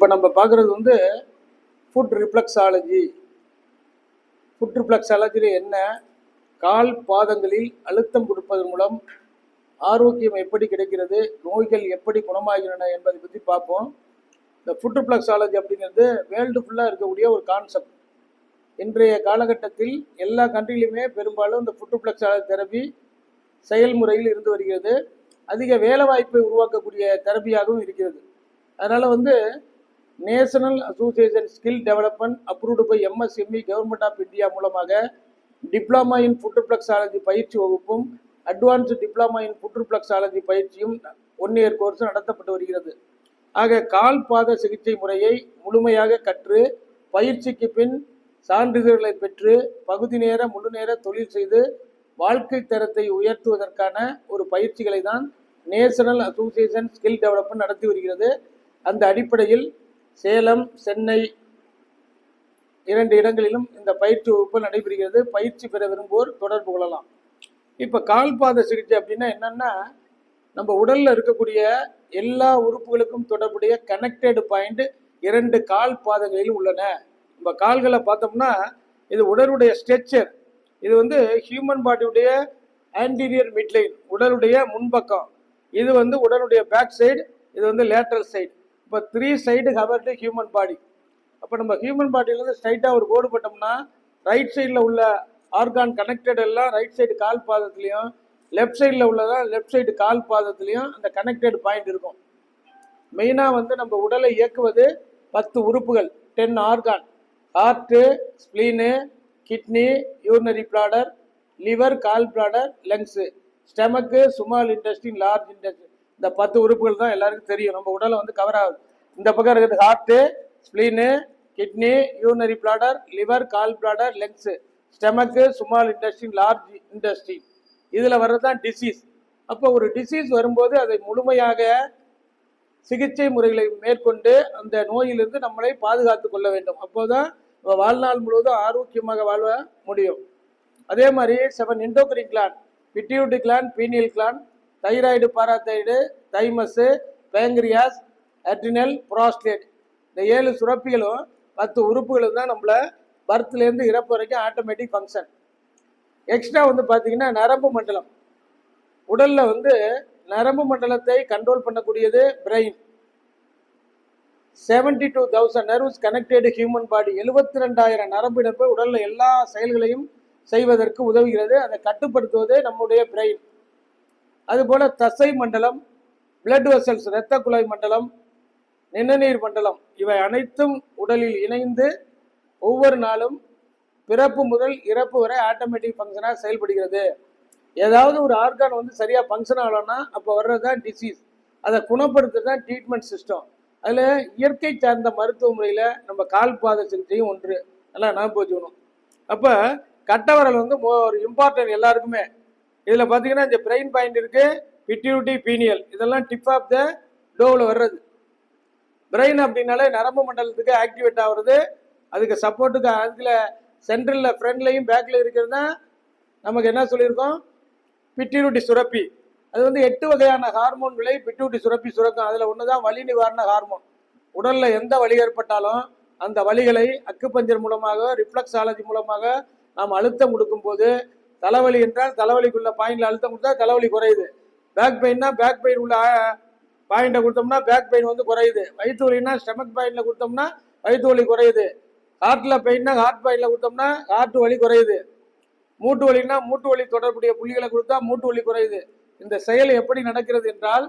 இப்போ நம்ம பார்க்குறது வந்து ஃபுட் ரிஃப்ளெக்ஸாலஜி. ஃபுட் ரிஃப்ளெக்ஸாலஜியில் என்ன, கால் பாதங்களில் அழுத்தம் கொடுப்பதன் மூலம் ஆரோக்கியம் எப்படி கிடைக்கிறது, நோய்கள் எப்படி குணமாகின்றன என்பதை பற்றி பார்ப்போம். இந்த ஃபுட் ரிஃப்ளெக்ஸாலஜி அப்படிங்கிறது வேர்ல்டு ஃபுல்லாக இருக்கக்கூடிய ஒரு கான்செப்ட். இன்றைய காலகட்டத்தில் எல்லா கண்ட்ரிலையுமே பெரும்பாலும் இந்த ஃபுட் ரிஃப்ளெக்ஸாலஜி தெரப்பி செயல்முறையில் இருந்து வருகிறது. அதிக வேலை வாய்ப்பை உருவாக்கக்கூடிய தெரப்பியாகவும் இருக்கிறது. அதனால் வந்து national association skill development approved by MSME government of India மூலமாக டிப்ளமா இன் ஃபுட் ரிஃப்ளெக்ஸாலஜி பயிற்சி வகுப்பும் advanced diploma in foot reflexology பயிற்சியும் 1 இயர் கோர்ஸ் நடத்தப்பட்டு வருகிறது. ஆக கால் பாத சிகிச்சை முறையை முழுமையாக கற்று பயிற்சிக்கு பின் சான்றிதழ்களை பெற்று பகுதி நேர முழு நேர தொழில் செய்து வாழ்க்கை தரத்தை உயர்த்துவதற்கான ஒரு பயிற்சிகளை தான் நேஷனல் அசோசியேஷன் ஸ்கில் டெவலப்மெண்ட் நடத்தி வருகிறது. அந்த அடிப்படையில் சேலம், சென்னை 2 இடங்களிலும் இந்த பயிற்சி வகுப்பு நடைபெறுகிறது. பயிற்சி பெற விரும்புவோர் தொடர்பு கொள்ளலாம். இப்போ கால்பாத சிகிச்சை அப்படின்னா என்னன்னா, நம்ம உடல்ல இருக்கக்கூடிய எல்லா உறுப்புகளுக்கும் தொடர்புடைய கனெக்டட் பாயிண்ட் 2 கால் பாதங்களில் உள்ளன. நம்ம கால்களை பார்த்தோம்னா இது உடலுடைய ஸ்ட்ரெச்சர். இது வந்து ஹியூமன் பாடியுடைய ஆன்டீரியர் மிட்லைன், உடலுடைய முன்பக்கம். இது வந்து உடலுடைய பேக் சைடு, இது வந்து லேட்டரல் சைடு. இப்போ 3 சைடு கவர்டு ஹியூமன் பாடி. அப்போ நம்ம ஹியூமன் பாடியிலேருந்து ஸ்ட்ரைட்டாக ஒரு கோடு போட்டோம்னா ரைட் சைடில் உள்ள ஆர்கான் கனெக்டட் எல்லாம் ரைட் சைடு கால் பாதத்துலேயும், லெஃப்ட் சைடில் உள்ளதான் லெஃப்ட் சைடு கால் பாதத்துலேயும் அந்த கனெக்டட் பாயிண்ட் இருக்கும். மெயினாக வந்து நம்ம உடலை இயக்குவது 10 உறுப்புகள், 10 argon. Heart, spleen, kidney, urinary bladder, liver, gall bladder, lungs, ஸ்டெமக்கு, small intestine, large intestine. இந்த 10 உறுப்புகள் தான் எல்லாருக்கும் தெரியும். நம்ம உடலை வந்து கவர் ஆகுது. இந்த பக்கம் இருக்கிறது heart, spleen, kidney, urinary bladder, liver, gall bladder, lungs, ஸ்டெமக்கு, small intestine, large intestine. இதில் வர்றது தான் டிசீஸ். அப்போ ஒரு டிசீஸ் வரும்போது அதை முழுமையாக சிகிச்சை முறைகளை மேற்கொண்டு அந்த நோயிலிருந்து நம்மளை பாதுகாத்து கொள்ள வேண்டும். அப்போதான் வாழ்நாள் முழுவதும் ஆரோக்கியமாக வாழ முடியும். அதே மாதிரி 7 endocrine gland, pituitary gland, pineal gland, thyroid, parathyroid, thymus, pancreas, adrenal, prostate. இந்த 7 சுரப்பிகளும் 10 உறுப்புகளும் தான் நம்மள பர்த்லேருந்து இறப்பு வரைக்கும் ஆட்டோமேட்டிக் ஃபங்க்ஷன். எக்ஸ்ட்ரா வந்து பார்த்தீங்கன்னா நரம்பு மண்டலம். உடலில் வந்து நரம்பு மண்டலத்தை கண்ட்ரோல் பண்ணக்கூடியது brain. 72,000 nerves connected human body. 72,000 நரம்பு இணைப்பு உடலில் எல்லா செயல்களையும் செய்வதற்கு உதவுகிறது. அதை கட்டுப்படுத்துவது நம்முடைய பிரெயின். அதுபோல தசை மண்டலம், பிளட் வெசல்ஸ், இரத்த குழாய் மண்டலம், நிணநீர் மண்டலம், இவை அனைத்தும் உடலில் இணைந்து ஒவ்வொரு நாளும் பிறப்பு முதல் இறப்பு வரை ஆட்டோமேட்டிக் ஃபங்க்ஷனாக செயல்படுகிறது. ஏதாவது ஒரு ஆர்கான் வந்து சரியாக ஃபங்க்ஷன் ஆகலன்னா அப்போ வர்றது தான் டிசீஸ். அதை குணப்படுத்துறது தான் ட்ரீட்மெண்ட் சிஸ்டம். அதில் இயற்கை சார்ந்த மருத்துவ முறையில் நம்ம கால் பாத சிகிச்சையும் ஒன்று. நல்லா ஞாபகம் வச்சுக்கணும். அப்போ கட்டவரல் வந்து ஒரு இம்பார்ட்டன்ட் எல்லாருக்குமே. இதில் பார்த்தீங்கன்னா இந்த பிரெயின் பாயிண்ட் இருக்கு, பிட்யூட்டரி, பீனியல், இதெல்லாம் டிப் ஆஃப் த டோவில் வர்றது. பிரெயின் அப்படின்னாலே நரம்பு மண்டலத்துக்கு ஆக்டிவேட் ஆகுறது. அதுக்கு சப்போர்ட்டுக்கு அதில் சென்ட்ரலில் ஃப்ரண்ட்லையும் பேக்கில் இருக்கிறது தான் நமக்கு என்ன சொல்லியிருக்கோம், பிட்யூட்டரி சுரப்பி. அது வந்து 8 வகையான ஹார்மோன்களை பிட்யூட்டரி சுரப்பி சுரக்கும். அதில் ஒன்று தான் வலி நிவாரண ஹார்மோன். உடலில் எந்த வலி ஏற்பட்டாலும் அந்த வலிகளை அக்குபஞ்சர் மூலமாக, ரிஃப்ளெக்ஸாலஜி மூலமாக நாம் அழுத்தம் கொடுக்கும்போது, தலைவலி என்றால் தலைவலிக்குள்ள பாயிண்ட்ல அழுத்தம் கொடுத்தா தலைவலி குறையுது. பேக் பெயின்னா பேக் பெயின் உள்ள பாயிண்டை கொடுத்தோம்னா பேக் பெயின் வந்து குறையுது. வயிற்று வலின்னா ஸ்டெமக் பாயிண்ட்ல கொடுத்தோம்னா வயிற்று வலி குறையுது. ஹார்ட்ல பெயின்னா ஹார்ட் பாயிண்ட்ல கொடுத்தோம்னா ஹார்ட் வலி குறையுது. மூட்டு வலின்னா மூட்டு வலி தொடர்புடைய புள்ளிகளை கொடுத்தா மூட்டு வலி குறையுது. இந்த செயல் எப்படி நடக்கிறது என்றால்,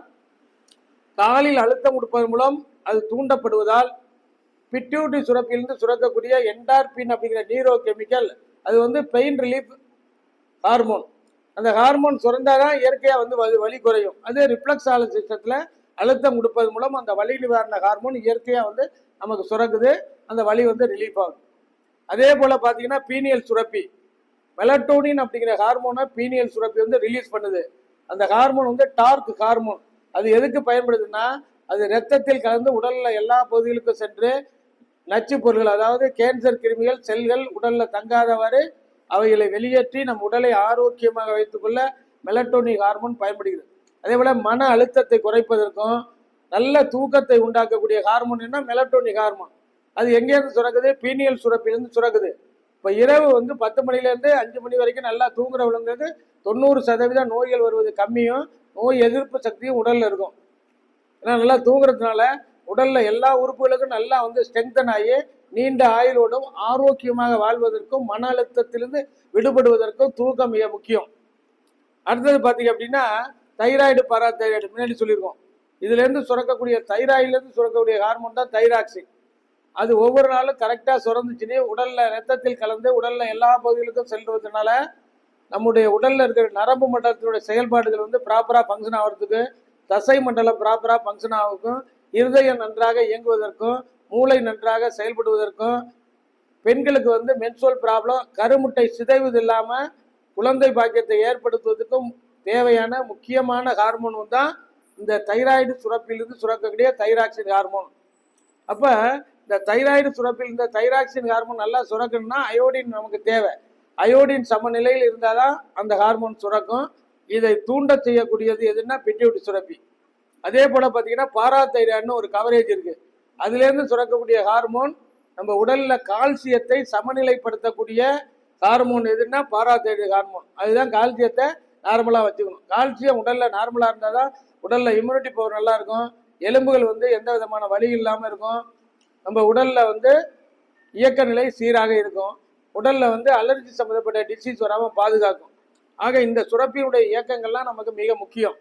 காலில் அழுத்தம் கொடுப்பதன் மூலம் அது தூண்டப்படுவதால் பிட்யூட்டரி சுரப்பிலிருந்து சுரக்கக்கூடிய என்டார்பின் அப்படிங்கிற நீரோ கெமிக்கல், அது வந்து பெயின் ரிலீஃப் ஹார்மோன். அந்த ஹார்மோன் சுரந்தாதான் இயற்கையாக வந்து வலி குறையும். அதே ரிஃப்ளெக்ஸாலஜி சிஸ்டத்தில் அழுத்தம் கொடுப்பது மூலம் அந்த வலி நிவாரண ஹார்மோன் இயற்கையாக வந்து நமக்கு சுரக்குது. அந்த வலி வந்து ரிலீஃப் ஆகும். அதே போல் பார்த்தீங்கன்னா பீனியல் சுரப்பி, மெலட்டோனின் அப்படிங்கிற ஹார்மோனை பீனியல் சுரப்பி வந்து ரிலீஸ் பண்ணுது. அந்த ஹார்மோன் வந்து டார்க் ஹார்மோன். அது எதுக்கு பயன்படுதுன்னா, அது ரத்தத்தில் கலந்து உடலில் எல்லா பகுதிகளுக்கும் சென்று நச்சு பொருட்கள், அதாவது கேன்சர் கிருமிகள், செல்கள் உடலில் தங்காதவாறு அவைகளை வெளியேற்றி நம் உடலை ஆரோக்கியமாக வைத்துக்கொள்ள மெலட்டோனின் ஹார்மோன் பயன்படுகிறது. அதே போல் மன அழுத்தத்தை குறைப்பதற்கும் நல்ல தூக்கத்தை உண்டாக்கக்கூடிய ஹார்மோன் என்ன? Melatonin hormone. அது எங்கேருந்து சுரக்குது? பீனியல் சுரப்பிலிருந்து சுரக்குது. இப்போ இரவு வந்து 10 மணிலேருந்து 5 மணி வரைக்கும் நல்லா தூங்குறவங்களுக்கு 90% நோய்கள் வருவது கம்மியும், நோய் எதிர்ப்பு சக்தியும் உடல்ல இருக்கும். ஏன்னா நல்லா தூங்குறதுனால உடல்ல எல்லா உறுப்புகளுக்கும் நல்லா வந்து ஸ்ட்ரெங்தன் ஆகி நீண்ட ஆயுளோடும் ஆரோக்கியமாக வாழ்வதற்கும் மன அழுத்தத்திலிருந்து விடுபடுவதற்கும் தூக்கம் மிக முக்கியம். அடுத்தது பார்த்தீங்க அப்படின்னா தைராய்டு, பாராதைராய்டு முன்னாடி சொல்லியிருக்கோம். இதுலேருந்து சுரக்கக்கூடிய தைராய்டுலேருந்து சுரக்கக்கூடிய ஹார்மோன் தான் தைராக்சின். அது ஒவ்வொரு நாளும் கரெக்டாக சுரந்துச்சுன்னு உடல்ல ரத்தத்தில் கலந்து உடல்ல எல்லா பகுதிகளுக்கும் செல்வதனால நம்முடைய உடல்ல இருக்கிற நரம்பு மண்டலத்தினுடைய செயல்பாடுகள் வந்து ப்ராப்பராக ஃபங்க்ஷன் ஆகிறதுக்கு, தசை மண்டலம் ப்ராப்பராக ஃபங்க்ஷன் ஆகுக்கும், இருதயம் நன்றாக இயங்குவதற்கும், மூளை நன்றாக செயல்படுவதற்கும், பெண்களுக்கு வந்து மென்சுவல் ப்ராப்ளம், கருமுட்டை சிதைவது இல்லாமல் குழந்தை பாக்கியத்தை ஏற்படுத்துவதற்கும் தேவையான முக்கியமான ஹார்மோன் தான் இந்த தைராய்டு சுரப்பிலிருந்து சுரக்கக்கூடிய தைராக்சின் ஹார்மோன். அப்போ இந்த தைராய்டு சுரப்பில் இந்த தைராக்சின் ஹார்மோன் நல்லா சுரக்கணும்னா அயோடின் நமக்கு தேவை. அயோடின் சமநிலையில் இருந்தால் தான் அந்த ஹார்மோன் சுரக்கும். இதை தூண்ட செய்யக்கூடியது எதுன்னா பிட்யூட்டரி சுரப்பி. அதே போல் பார்த்தீங்கன்னா பாராதைராய்டுன்னு ஒரு கவரேஜ் இருக்குது. அதுலேருந்து சுரக்கக்கூடிய ஹார்மோன் நம்ம உடலில் கால்சியத்தை சமநிலைப்படுத்தக்கூடிய ஹார்மோன் எதுன்னா பாராதைராய்டு ஹார்மோன். அதுதான் கால்சியத்தை நார்மலாக வச்சுக்கணும். கால்சியம் உடலில் நார்மலாக இருந்தால் தான் உடலில் இம்யூனிட்டி பவர் நல்லா இருக்கும், எலும்புகள் வந்து எந்த விதமான வலி இல்லாமல் இருக்கும், நம்ம உடலில் வந்து இயக்க நிலை சீராக இருக்கும், உடலில் வந்து அலர்ஜி சம்மந்தப்பட்ட டிசீஸ் வராமல் பாதுகாக்கும். ஆக இந்த சுரப்பியுடைய இயக்கங்கள்லாம் நமக்கு மிக முக்கியம்.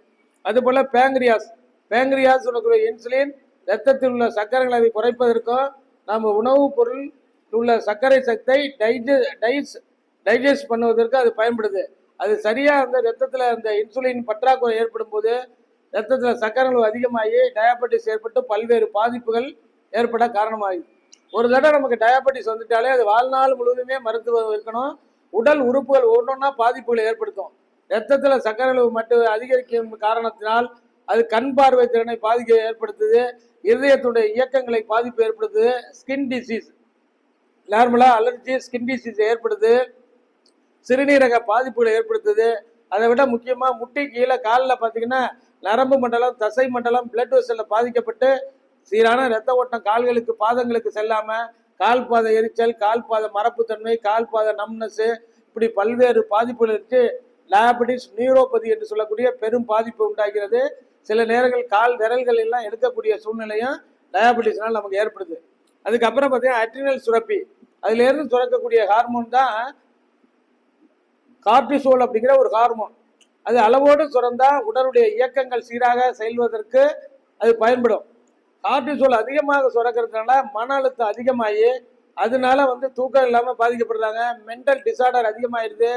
அதுபோல் பேங்க்ரியாஸ் சொல்லக்கூடிய இன்சுலின் ரத்தத்தில் உள்ள சர்க்கரைகளை அதை குறைப்பதற்கும், நம்ம உணவுப் பொருள் உள்ள சர்க்கரை சத்தை டைஜஸ்ட் பண்ணுவதற்கு அது பயன்படுது. அது சரியாக அந்த ரத்தத்தில் அந்த இன்சுலின் பற்றாக்குறை ஏற்படும் போது ரத்தத்தில் சர்க்கரை அளவு அதிகமாகி டயாபெட்டிஸ் ஏற்பட்டு பல்வேறு பாதிப்புகள் ஏற்பட காரணமாகுது. ஒரு தடவை நமக்கு டயாபெட்டிஸ் வந்துட்டாலே அது வாழ்நாள் முழுவதுமே மருத்துவம் இருக்கணும். உடல் உறுப்புகள் ஒவ்வொன்றா பாதிப்புகளை ஏற்படுத்தும். ரத்தத்தில் சர்க்கரை அளவு மட்டும் அதிகரிக்கும் காரணத்தினால் அது கண் பார்வை திறனை பாதிக்க ஏற்படுத்துது, இருதயத்துடைய இயக்கங்களை பாதிப்பு ஏற்படுத்துது, ஸ்கின் டிசீஸ் நார்மலாக அலர்ஜி ஸ்கின் டிசீஸ் ஏற்படுது, சிறுநீரக பாதிப்புகளை ஏற்படுத்துது. அதை விட முக்கியமாக முட்டி கீழே காலில் பார்த்தீங்கன்னா நரம்பு மண்டலம், தசை மண்டலம், பிளட் வெசலில் பாதிக்கப்பட்டு சீரான ரத்த ஓட்டம் கால்களுக்கு பாதங்களுக்கு செல்லாமல் கால் பாத எரிச்சல், கால் பாத மரப்புத்தன்மை, கால் பாத நம்னஸ், இப்படி பல்வேறு பாதிப்புகள் இருக்கு. டயாபெட்டிஸ் நியூரோபதி என்று சொல்லக்கூடிய பெரும் பாதிப்பு உண்டாகிறது. சில நேரங்கள் கால் விரல்கள் எல்லாம் எடுக்கக்கூடிய சூழ்நிலையும் டயாபெட்டிஸ்னால் நமக்கு ஏற்படுது. அதுக்கப்புறம் பார்த்தீங்கன்னா அட்ரினல் சுரப்பி, அதுலேருந்து சுரக்கக்கூடிய ஹார்மோன் தான் கார்டிசோல் அப்படிங்கிற ஒரு ஹார்மோன். அது அளவோடு சுரந்தா உடலுடைய இயக்கங்கள் சீராக செயல்வதற்கு அது பயன்படும். கார்டிசோல் அதிகமாக சுரக்கிறதுனால மன அழுத்தம் அதிகமாகி அதனால வந்து தூக்கம் இல்லாமல் பாதிக்கப்படுறாங்க, மென்டல் டிசார்டர் அதிகமாகிடுது,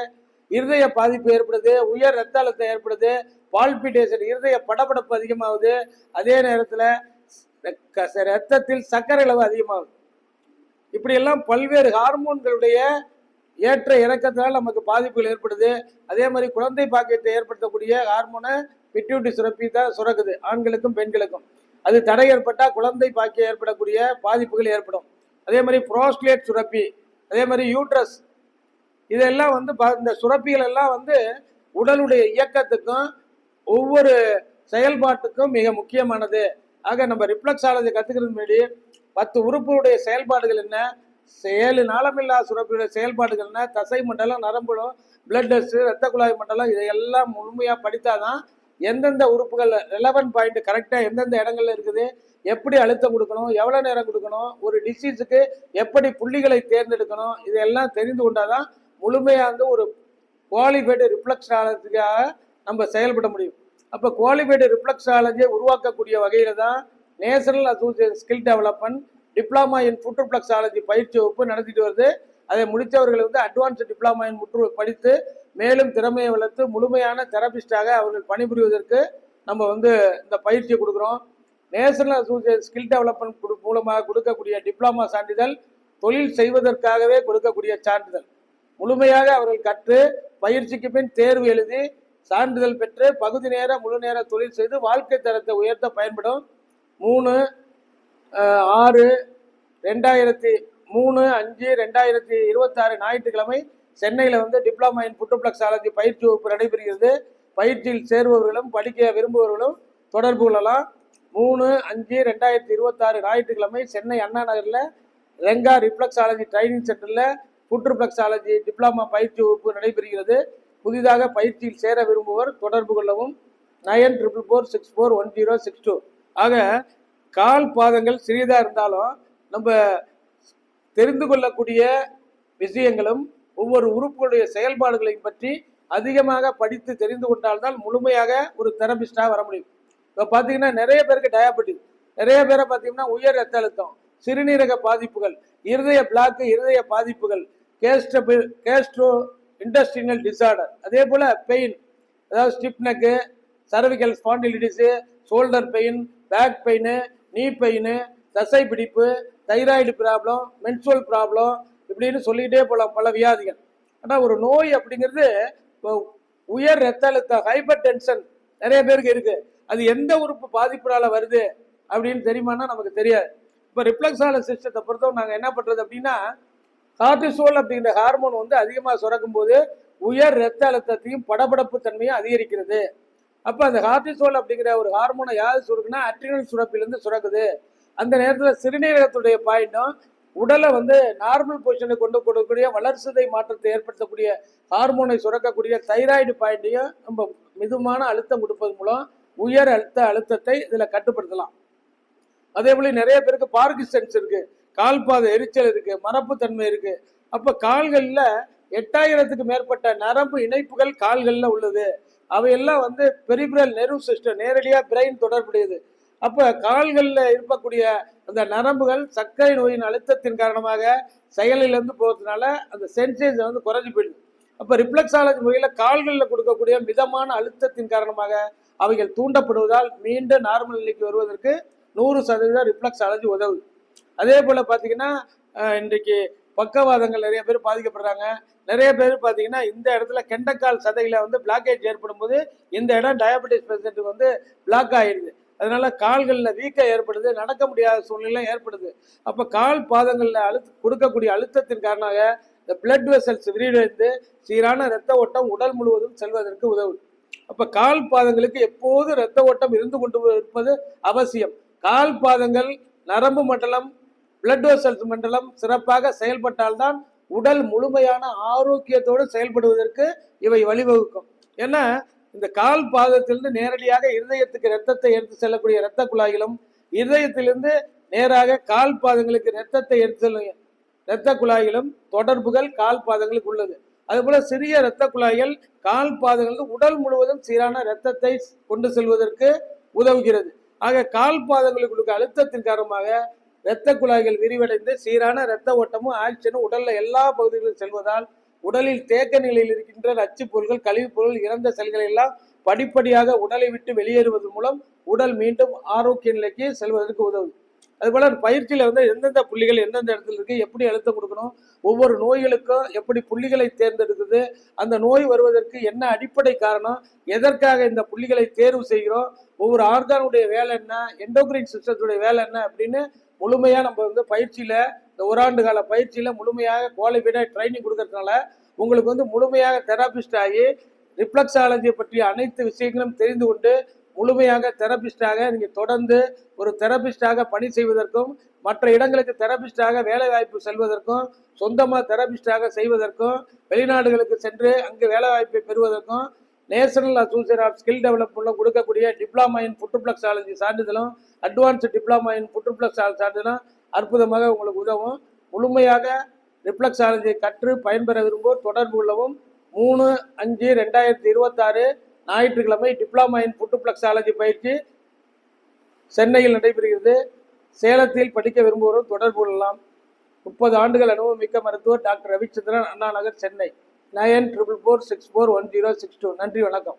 இருதய பாதிப்பு ஏற்படுது, உயர் ரத்த அழுத்தம் ஏற்படுது, பால்பிட்டேஷன் இருதய படபடப்பு அதிகமாகுது, அதே நேரத்தில் ரத்தத்தில் சர்க்கரை அளவு அதிகமாகுது. இப்படியெல்லாம் பல்வேறு ஹார்மோன்களுடைய ஏற்ற இறக்கத்தினால் நமக்கு பாதிப்புகள் ஏற்படுது. அதே மாதிரி குழந்தை பாக்கியத்தை ஏற்படுத்தக்கூடிய ஹார்மோனை பிட்யூட்டரி சுரப்பி தான் சுரக்குது, ஆண்களுக்கும் பெண்களுக்கும். அது தடை ஏற்பட்டால் குழந்தை பாக்கியம் ஏற்படக்கூடிய பாதிப்புகள் ஏற்படும். அதே மாதிரி புரோஸ்டேட் சுரப்பி, அதே மாதிரி யூட்ரஸ், இதெல்லாம் வந்து இந்த சுரப்பிகள் எல்லாம் வந்து உடலுடைய இயக்கத்துக்கும் ஒவ்வொரு செயல்பாட்டுக்கும் மிக முக்கியமானது. ஆக நம்ம ரிஃப்ளெக்ஸாலஜி கற்றுக்கிறது முன்னாடி 10 உறுப்புடைய செயல்பாடுகள் என்ன, 7 நாளமில்லா சுரப்பியுடைய செயல்பாடுகள் என்ன, தசை மண்டலம், நரம்புலம், பிளட் டெஸ்ட், ரத்த குழாய் மண்டலம், இதையெல்லாம் முழுமையாக படித்தாதான் எந்தெந்த உறுப்புகள் ரெலவென்ட் பாயிண்ட் கரெக்டாக எந்தெந்த இடங்கள்ல இருக்குது, எப்படி அழுத்தம் கொடுக்கணும், எவ்வளோ நேரம் கொடுக்கணும், ஒரு டிசீஸுக்கு எப்படி புள்ளிகளை தேர்ந்தெடுக்கணும், இதெல்லாம் தெரிந்து கொண்டாதான் முழுமையாக வந்து ஒரு குவாலிஃபைடு ரிஃப்ளெக்ஸாலஜிக்காக நம்ம செயல்பட முடியும். அப்போ குவாலிஃபைடு ரிஃப்ளெக்ஸாலஜியை உருவாக்கக்கூடிய வகையில் தான் national association skill development diploma in foot reflexology பயிற்சி வகுப்பு நடத்திட்டு வருது. அதை முடித்தவர்கள் வந்து அட்வான்ஸ் டிப்ளமா இன் படித்து மேலும் திறமையை வளர்த்து முழுமையான தெரபிஸ்டாக அவர்கள் பணிபுரிவதற்கு நம்ம வந்து இந்த பயிற்சியை கொடுக்குறோம். நேஷனல் அசோசியேஷன் ஸ்கில் டெவலப்மெண்ட் மூலமாக கொடுக்கக்கூடிய டிப்ளமா சான்றிதழ் தொழில் செய்வதற்காகவே கொடுக்கக்கூடிய சான்றிதழ். முழுமையாக அவர்கள் கற்று பயிற்சிக்கு பின் தேர்வு எழுதி சான்றிதழ் பெற்று பகுதி நேர முழு நேர தொழில் செய்து வாழ்க்கை தரத்தை உயர்த்த பயன்படும். 3/5/2026 ஞாயிற்றுக்கிழமை சென்னையில் வந்து டிப்ளமா இன் ஃபுட் ரிஃப்ளெக்ஸாலஜி பயிற்சி வகுப்பு நடைபெறுகிறது. பயிற்சியில் சேருபவர்களும் படிக்க விரும்புபவர்களும் தொடர்பு கொள்ளலாம். 3/5/2026 ஞாயிற்றுக்கிழமை சென்னை அண்ணா நகரில் ரெங்கா ரிஃப்ளெக்ஸாலஜி ட்ரைனிங் சென்டரில் ஃபுட் ரிஃப்ளெக்ஸாலஜி டிப்ளமா பயிற்சி வகுப்பு நடைபெறுகிறது. புதிதாக பயிற்சியில் சேர விரும்புவோர் தொடர்பு கொள்ளவும் 9444641062. ஆக கால் பாதங்கள் சிறியதாக இருந்தாலும் நம்ம தெரிந்து கொள்ளக்கூடிய விஷயங்களும் ஒவ்வொரு உறுப்புகளுடைய செயல்பாடுகளையும் பற்றி அதிகமாக படித்து தெரிந்து கொண்டால்தான் முழுமையாக ஒரு தெரபிஸ்டாக வர முடியும். இப்போ பார்த்தீங்கன்னா நிறைய பேருக்கு டயாபெட்டிஸ், நிறைய பேரை பார்த்தீங்கன்னா உயர் ரத்த அழுத்தம், சிறுநீரக பாதிப்புகள், இருதய பிளாக்கு, இருதய பாதிப்புகள், கேஸ்ட்ரோ இன்டஸ்டினல் டிசார்டர், அதே போல் பெயின், அதாவது stiff neck, cervical spondylitis, shoulder pain, back pain, knee pain, தசை பிடிப்பு, தைராய்டு ப்ராப்ளம், மென்சுவல் ப்ராப்ளம், இப்படின்னு சொல்லிக்கிட்டே போகலாம் பல வியாதிகள். ஆனால் ஒரு நோய் அப்படிங்கிறது உயர் ரத்த அழுத்தம், ஹைப்பர் டென்ஷன் நிறைய பேருக்கு இருக்கு. அது எந்த உறுப்பு பாதிப்புனால வருது அப்படின்னு தெரியுமானா நமக்கு தெரியாது. இப்போ ரிஃப்ளெக்ஸாலஜி சிஸ்டத்தை பொறுத்தவரை நாங்கள் என்ன பண்ணுறது அப்படின்னா, கார்டிசோல் அப்படிங்கிற ஹார்மோன் வந்து அதிகமாக சுரக்கும் போது உயர் ரத்த அழுத்தத்தையும் படபடப்பு தன்மையும் அதிகரிக்கிறது. அப்போ அந்த கார்டிசோல் அப்படிங்கிற ஒரு ஹார்மோனை யாரு சுரக்குன்னா அட்ரினல் சுரப்பிலிருந்து சுரக்குது. அந்த நேரத்தில் சிறுநீரகத்துடைய பாயிண்டும் உடலை வந்து நார்மல் பொசிஷனை கொண்டு கொடுக்கக்கூடிய வளர்சிதை மாற்றத்தை ஏற்படுத்தக்கூடிய ஹார்மோனை சுரக்கக்கூடிய தைராய்டு பாயிண்டையும் நம்ம மிதமான அழுத்தம் கொடுப்பது மூலம் உயர் அழுத்தத்தை இதில் கட்டுப்படுத்தலாம். அதே போல நிறைய பேருக்கு பார்க்கின்சன்ஸ் இருக்கு, கால்பாத எரிச்சல் இருக்கு, மரப்பு தன்மை இருக்கு. அப்போ கால்களில் 8000க்கு மேற்பட்ட நரம்பு இணைப்புகள் கால்களில் உள்ளது. அவையெல்லாம் வந்து பெரிபிரல் நெர்வ் சிஸ்டம், நேரடியாக பிரெயின் தொடர்புடையது. அப்போ கால்களில் இருக்கக்கூடிய அந்த நரம்புகள் சர்க்கரை நோயின் அழுத்தத்தின் காரணமாக செயலிலிருந்து போகிறதுனால அந்த சென்சேஷன் வந்து குறைஞ்சி போயிடுது. அப்போ ரிஃப்ளெக்ஸாலஜி முறையில் கால்களில் கொடுக்கக்கூடிய மிதமான அழுத்தத்தின் காரணமாக அவைகள் தூண்டப்படுவதால் மீண்டும் நார்மல் நிலைக்கு வருவதற்கு 100% ரிஃப்ளெக்ஸாலஜி உதவுது. அதே போல் பார்த்தீங்கன்னா இன்றைக்கு பக்கவாதங்கள் நிறைய பேர் பாதிக்கப்படுறாங்க. நிறைய பேர் பார்த்தீங்கன்னா இந்த இடத்துல கெண்டக்கால் சதையில் வந்து பிளாக்கேஜ் ஏற்படும் போது இந்த இடம் டயபெட்டிஸ் பேஷண்ட்டுக்கு வந்து பிளாக் ஆகிடுது. அதனால கால்களில் வீக்கம் ஏற்படுது, நடக்க முடியாத சூழ்நிலை ஏற்படுது. அப்போ கால் பாதங்களில் கொடுக்கக்கூடிய அழுத்தத்தின் காரணமாக இந்த பிளட் வெசல்ஸ் விரிவடைந்து சீரான இரத்த ஓட்டம் உடல் முழுவதும் செல்வதற்கு உதவுது. அப்போ கால் பாதங்களுக்கு எப்போது இரத்த ஓட்டம் இருந்து கொண்டு இருப்பது அவசியம். கால் பாதங்கள் நரம்பு மண்டலம், பிளட் வெசல்ஸ் மண்டலம் சிறப்பாக செயல்பட்டால்தான் உடல் முழுமையான ஆரோக்கியத்தோடு செயல்படுவதற்கு இவை வழிவகுக்கும். ஏன்னா இந்த கால் பாதத்திலிருந்து நேரடியாக இருதயத்துக்கு ரத்தத்தை எடுத்து செல்லக்கூடிய இரத்த குழாய்களும், இருதயத்திலிருந்து நேராக கால் பாதங்களுக்கு ரத்தத்தை எடுத்து செல்லும் இரத்த குழாய்களும் தொடர்புகள் கால் பாதங்களுக்கு உள்ளது. அதுபோல சிறிய இரத்த குழாய்கள் கால் பாதங்களுக்கு உடல் முழுவதும் சீரான இரத்தத்தை கொண்டு செல்வதற்கு உதவுகிறது. ஆக கால் பாதங்களுக்கு கொடுக்க அழுத்தத்தின் காரணமாக இரத்த குழாய்கள் விரிவடைந்து சீரான இரத்த ஓட்டமும் ஆக்சிஜனும் உடல்ல எல்லா பகுதிகளிலும் செல்வதால் உடலில் தேக்க நிலையில் இருக்கின்ற நச்சுப் பொருட்கள், கழிவுப் பொருட்கள், இறந்த செல்கள் எல்லாம் படிப்படியாக உடலை விட்டு வெளியேறுவது மூலம் உடல் மீண்டும் ஆரோக்கிய நிலைக்கு செல்வதற்கு உதவுது. அதுபோல பயிற்சியில வந்து எந்தெந்த புள்ளிகள் எந்தெந்த இடத்துல இருக்கு, எப்படி அழுத்தம் கொடுக்கணும், ஒவ்வொரு நோய்களுக்கும் எப்படி புள்ளிகளை தேர்ந்தெடுக்குது, அந்த நோய் வருவதற்கு என்ன அடிப்படை காரணம், எதற்காக இந்த புள்ளிகளை தேர்வு செய்கிறோம், ஒவ்வொரு ஆர்கானுடைய வேலை என்ன, எண்டோக்ரைன் சிஸ்டத்துடைய வேலை என்ன அப்படின்னு முழுமையா நம்ம வந்து பயிற்சியில இந்த ஓராண்டு கால பயிற்சியில முழுமையாக குவாலிஃபைடாக ட்ரைனிங் கொடுக்கறதுனால உங்களுக்கு வந்து முழுமையாக தெரபிஸ்ட் ஆகி ரிஃப்ளெக்ஸாலஜியை பற்றிய அனைத்து விஷயங்களும் தெரிந்து கொண்டு முழுமையாக தெரபிஸ்டாக நீங்கள் தொடர்ந்து ஒரு தெரபிஸ்டாக பணி செய்வதற்கும், மற்ற இடங்களுக்கு தெரபிஸ்டாக வேலை வாய்ப்பு செல்வதற்கும், சொந்தமாக தெரபிஸ்டாக செய்வதற்கும், வெளிநாடுகளுக்கு சென்று அங்கு வேலை வாய்ப்பை பெறுவதற்கும் நேஷனல் அசோசியேஷன் ஆஃப் ஸ்கில் டெவலப்மெண்ட்ல கொடுக்கக்கூடிய டிப்ளமா இன் ஃபுட் ரிஃப்ளெக்ஸாலஜி சான்றிதழும், advanced diploma in foot reflexology சான்றிதழும் அற்புதமாக உங்களுக்கு உதவும். முழுமையாக ரிஃப்ளெக்ஸாலஜியை கற்று பயன்பெற விரும்புவோர் தொடர்பு கொள்ளவும். 3/5/2026 ஞாயிற்றுக்கிழமை டிப்ளமா இன் ஃபுட் ரிஃப்ளெக்ஸாலஜி பயிற்சி சென்னையில் நடைபெறுகிறது. சேலத்தில் படிக்க விரும்புவோரும் தொடர்பு கொள்ளலாம். 30 ஆண்டுகள் அனுபவம் மிக்க மருத்துவர் டாக்டர் ரவிச்சந்திரன், அண்ணா நகர், சென்னை. 9444641062. நன்றி, வணக்கம்.